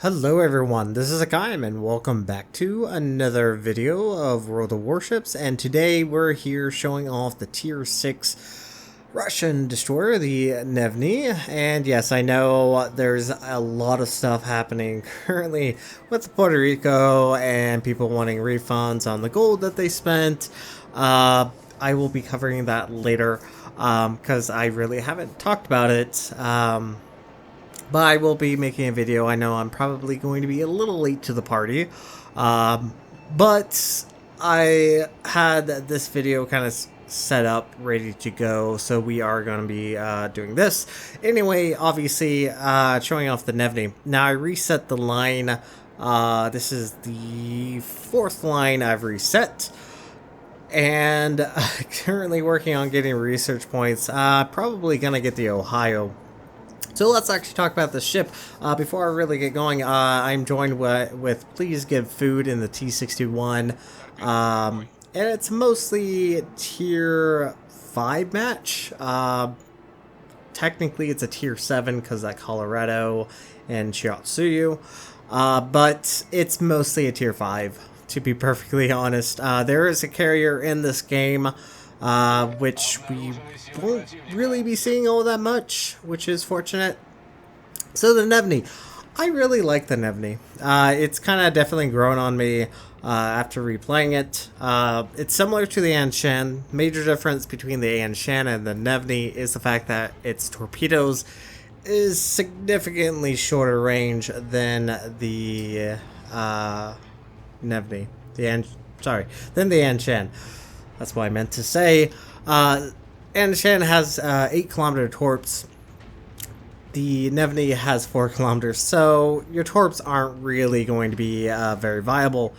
Hello everyone, this is Hakaym and welcome back to another video of World of Warships, and today we're here showing off the tier 6 Russian destroyer, the Gnevy. And yes, I know there's a lot of stuff happening currently with Puerto Rico and people wanting refunds on the gold that they spent. I will be covering that later because I really haven't talked about it. But I will be making a video. I know I'm probably going to be a little late to the party. But I had this video kind of set up, ready to go. So we are going to be doing this. Anyway, obviously, showing off the Gnevy. Now I reset the line. This is the 4th line I've reset. And currently working on getting research points. Probably going to get the Ohio. So let's actually talk about the ship. Before I really get going, I'm joined with Please Give Food in the T61. And it's mostly tier 5 match. Technically it's a tier 7 because that Colorado and Chiatsuyu. But it's mostly a tier 5, to be perfectly honest. There is a carrier in this game, which we won't really be seeing all that much, which is fortunate. So the Gnevy, I really like the Gnevy. It's kind of definitely grown on me after replaying it. It's similar to the Anshan. Major difference between the Anshan and the Gnevy is the fact that its torpedoes is significantly shorter range than the Gnevy. Than the Anshan. That's what I meant to say. Anshan has 8-kilometer torps. The Gnevy has 4 kilometers, so your torps aren't really going to be very viable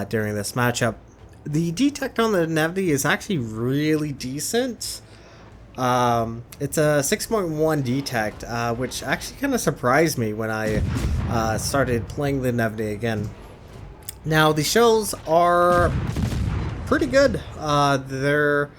during this matchup. The detect on the Gnevy is actually really decent. It's a 6.1 detect, which actually kind of surprised me when I started playing the Gnevy again. Now, the shells are pretty good. They're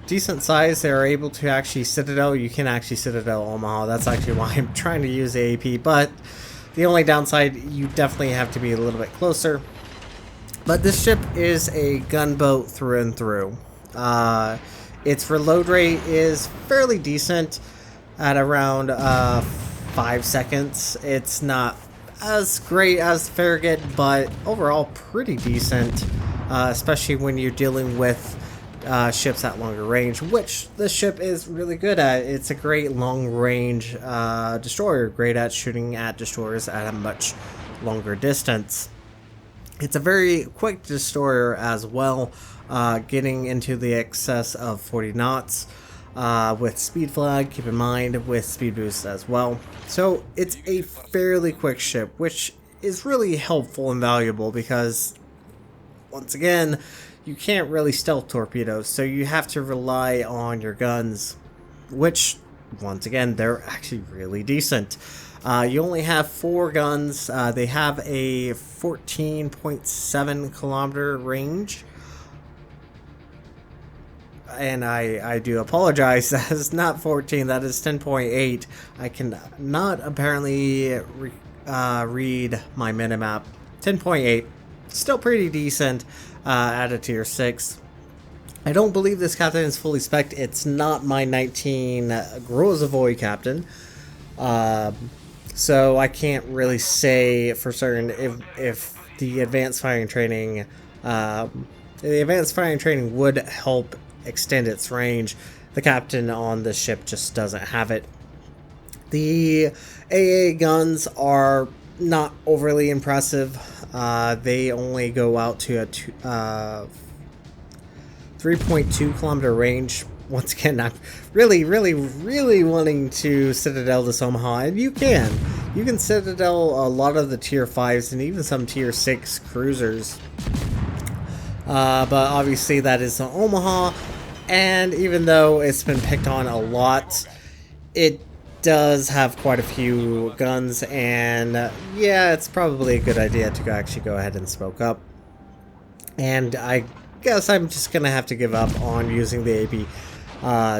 decent size. They're able to actually Citadel. You can actually Citadel Omaha. That's actually why I'm trying to use AAP. But the only downside, you definitely have to be a little bit closer. But this ship is a gunboat through and through. Its reload rate is fairly decent at around 5 seconds. It's not as great as Farragut, but overall pretty decent. Especially when you're dealing with ships at longer range, which this ship is really good at. It's a great long-range destroyer, great at shooting at destroyers at a much longer distance. It's a very quick destroyer as well, getting into the excess of 40 knots with speed flag, keep in mind, with speed boost as well. So it's a fairly quick ship, which is really helpful and valuable because once again, you can't really stealth torpedoes, so you have to rely on your guns, which, once again, they're actually really decent. You only have 4 guns. They have a 14.7 kilometer range. And I do apologize, that is not 14, that is 10.8. I cannot apparently read my minimap. 10.8. Still pretty decent at a tier 6. I don't believe this captain is fully spec'd. It's not my 19 Grozavoy captain. So I can't really say for certain if the advanced firing training would help extend its range. The captain on this ship just doesn't have it. The AA guns are not overly impressive. They only go out to a 3.2 kilometer range. Once again, I'm really wanting to Citadel this Omaha, and you can Citadel a lot of the tier 5s and even some tier 6 cruisers. But obviously that is an Omaha, and even though it's been picked on a lot, it does have quite a few guns, and yeah, it's probably a good idea to actually go ahead and smoke up. And I guess I'm just gonna have to give up on using the AP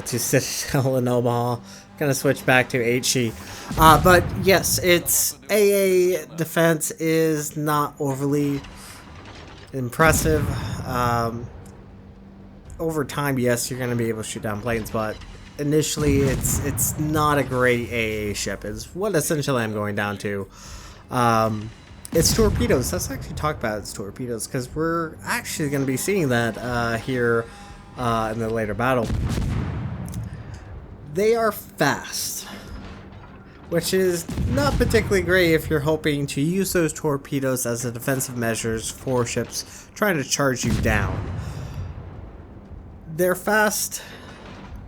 to Citadel in Omaha. gonna switch back to HE. But yes, its AA defense is not overly impressive. Over time, yes, you're gonna be able to shoot down planes, but initially, it's not a great AA ship. Is what essentially I'm going down to. Its torpedoes. Let's actually talk about its torpedoes, because we're actually going to be seeing that here in the later battle. They are fast, which is not particularly great if you're hoping to use those torpedoes as a defensive measures for ships trying to charge you down. They're fast,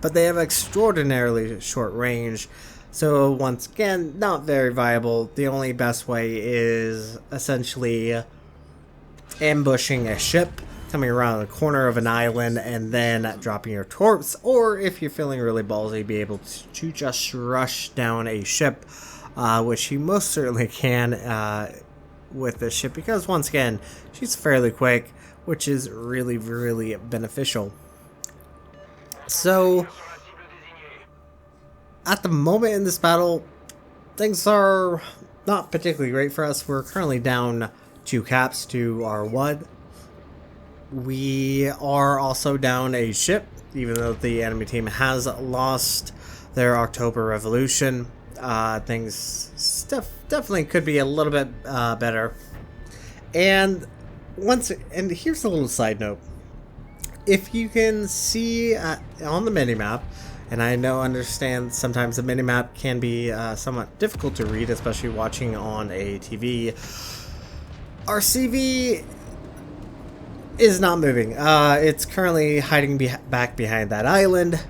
but they have extraordinarily short range. So once again, not very viable. The only best way is essentially ambushing a ship, coming around the corner of an island, and then dropping your torps. Or if you're feeling really ballsy, be able to just rush down a ship, which you most certainly can with this ship, because once again, she's fairly quick, which is really, really beneficial. So at the moment in this battle, things are not particularly great for us. We're currently down 2 caps to our 1. We are also down a ship, even though the enemy team has lost their October Revolution. Things definitely could be a little bit better. And here's a little side note. If you can see on the minimap, and I understand sometimes the minimap can be somewhat difficult to read, especially watching on a TV. Our CV is not moving. It's currently hiding back behind that island,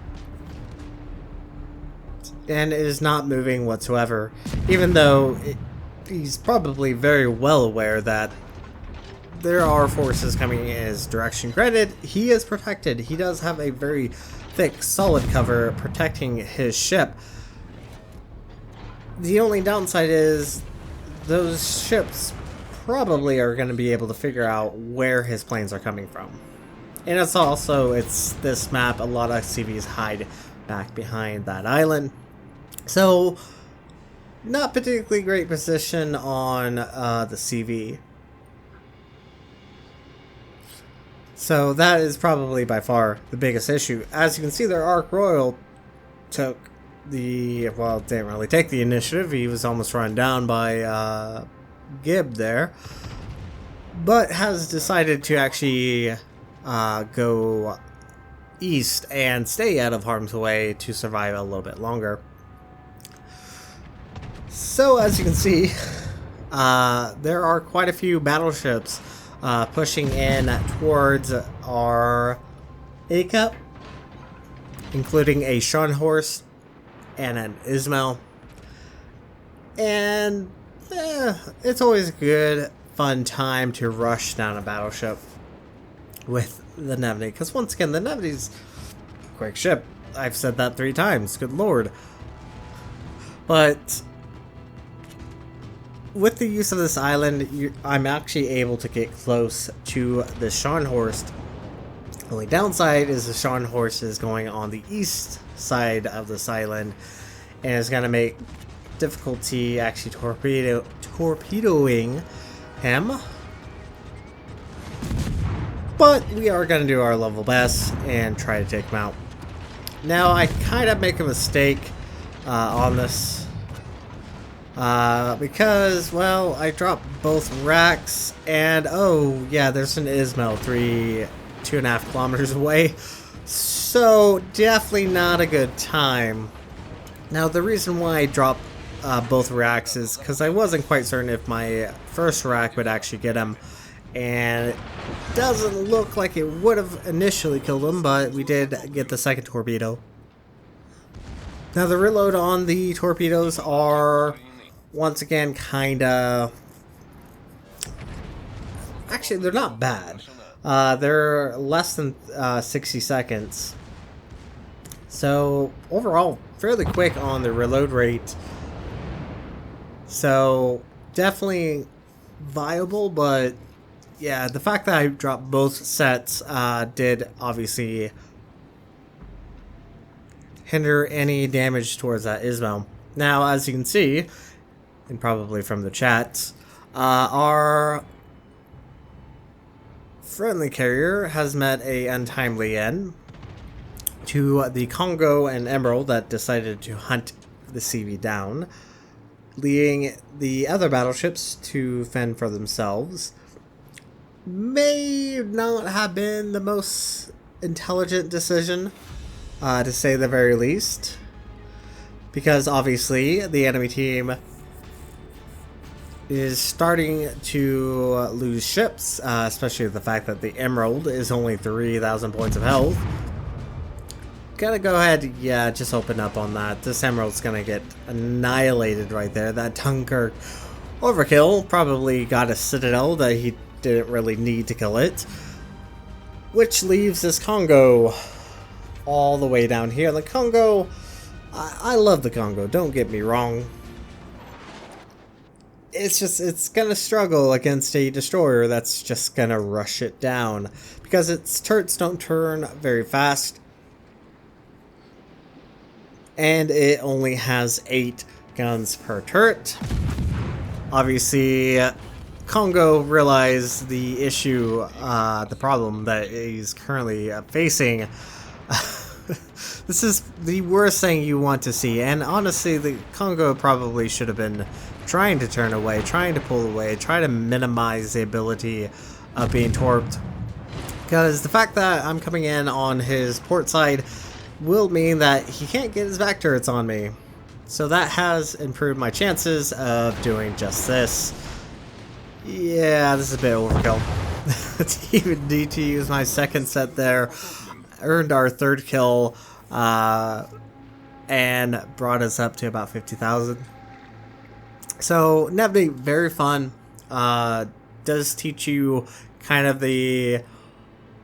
and it is not moving whatsoever, even though he's probably very well aware that there are forces coming in his direction. Granted, he is protected. He does have a very thick, solid cover protecting his ship. The only downside is those ships probably are going to be able to figure out where his planes are coming from. And it's this map, a lot of CVs hide back behind that island. So, not particularly great position on the CV. So that is probably by far the biggest issue. As you can see, their Ark Royal didn't really take the initiative. He was almost run down by Gib there, but has decided to actually go east and stay out of harm's way to survive a little bit longer. So as you can see, there are quite a few battleships pushing in towards our A-Cup, including a Scharnhorst and an Ismail. And it's always a good, fun time to rush down a battleship with the Gnevy, because once again, the Gnevy's a quick ship. I've said that 3 times, good lord. But with the use of this island, I'm actually able to get close to the Scharnhorst. The only downside is the Scharnhorst is going on the east side of this island, and it's going to make difficulty actually torpedoing him. But we are going to do our level best and try to take him out. Now, I kind of make a mistake on this. Because, well, I dropped both racks, and oh yeah, there's an Ismail 2.5 kilometers away, so definitely not a good time. Now the reason why I dropped both racks is because I wasn't quite certain if my first rack would actually get him, and it doesn't look like it would have initially killed him, but we did get the second torpedo. Now the reload on the torpedoes are once again kinda, actually they're not bad. They're less than 60 seconds, so overall fairly quick on the reload rate, so definitely viable. But yeah, the fact that I dropped both sets did obviously hinder any damage towards that Ismo. Now, as you can see, and probably from the chat, our friendly carrier has met a untimely end to the Congo and Emerald that decided to hunt the CV down, leading the other battleships to fend for themselves. May not have been the most intelligent decision, to say the very least, because obviously the enemy team is starting to lose ships, especially the fact that the Emerald is only 3,000 points of health. Gotta go ahead, yeah, just open up on that. This Emerald's gonna get annihilated right there. That Dunkirk overkill probably got a Citadel that he didn't really need to kill it. Which leaves this Congo all the way down here. The Congo, I love the Congo, don't get me wrong. It's gonna struggle against a destroyer that's just gonna rush it down, because its turrets don't turn very fast, and it only has 8 guns per turret. Obviously, Congo realized the issue, the problem that he's currently facing. This is the worst thing you want to see, and honestly, the Congo probably should have been trying to turn away, trying to pull away, try to minimize the ability of being torped. Because the fact that I'm coming in on his port side will mean that he can't get his back turrets on me. So that has improved my chances of doing just this. Yeah, this is a bit overkill. To even need to use my second set there. Earned our 3rd kill, and brought us up to about 50,000. So, Gnevy, very fun. Does teach you kind of the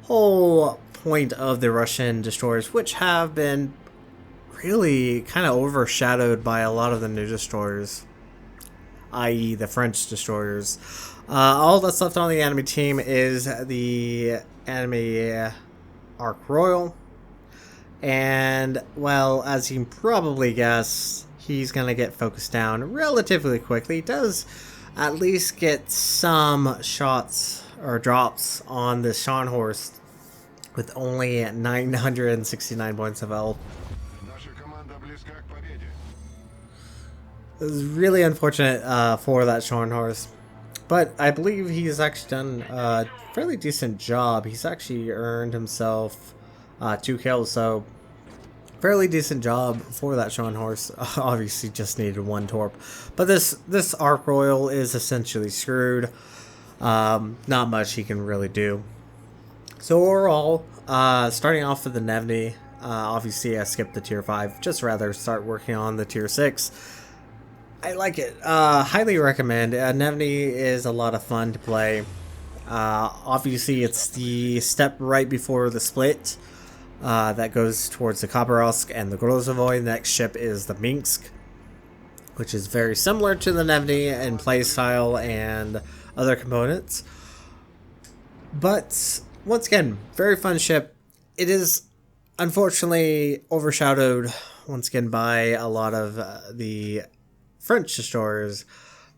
whole point of the Russian destroyers, which have been really kind of overshadowed by a lot of the new destroyers, i.e. the French destroyers. All that's left on the enemy team is the enemy Ark Royal, and, well, as you can probably guess, he's going to get focused down relatively quickly. He does at least get some shots or drops on the Scharnhorst with only 969 points of health. It was really unfortunate for that Scharnhorst, but I believe he's actually done a fairly decent job. He's actually earned himself 2 kills, so fairly decent job for that Scharnhorst. Obviously just needed 1 torp. But this Ark Royal is essentially screwed. Not much he can really do. So overall, starting off with the Gnevy, obviously I skipped the tier 5, just rather start working on the tier 6. I like it. Highly recommend. Gnevy is a lot of fun to play. Obviously it's the step right before the split. That goes towards the Khabarovsk and the Grozovoy. Next ship is the Minsk, which is very similar to the Gnevy in playstyle and other components. But once again, very fun ship. It is unfortunately overshadowed once again by a lot of the French destroyers.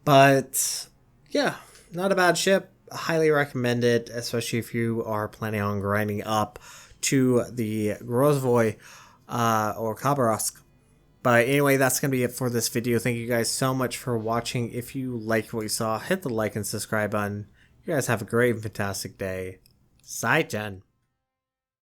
But yeah, not a bad ship. Highly recommend it, especially if you are planning on grinding up to the Grozovoy or Khabarovsk. But anyway, that's going to be it for this video. Thank you guys so much for watching. If you liked what you saw, hit the like and subscribe button. You guys have a great and fantastic day. Saichen.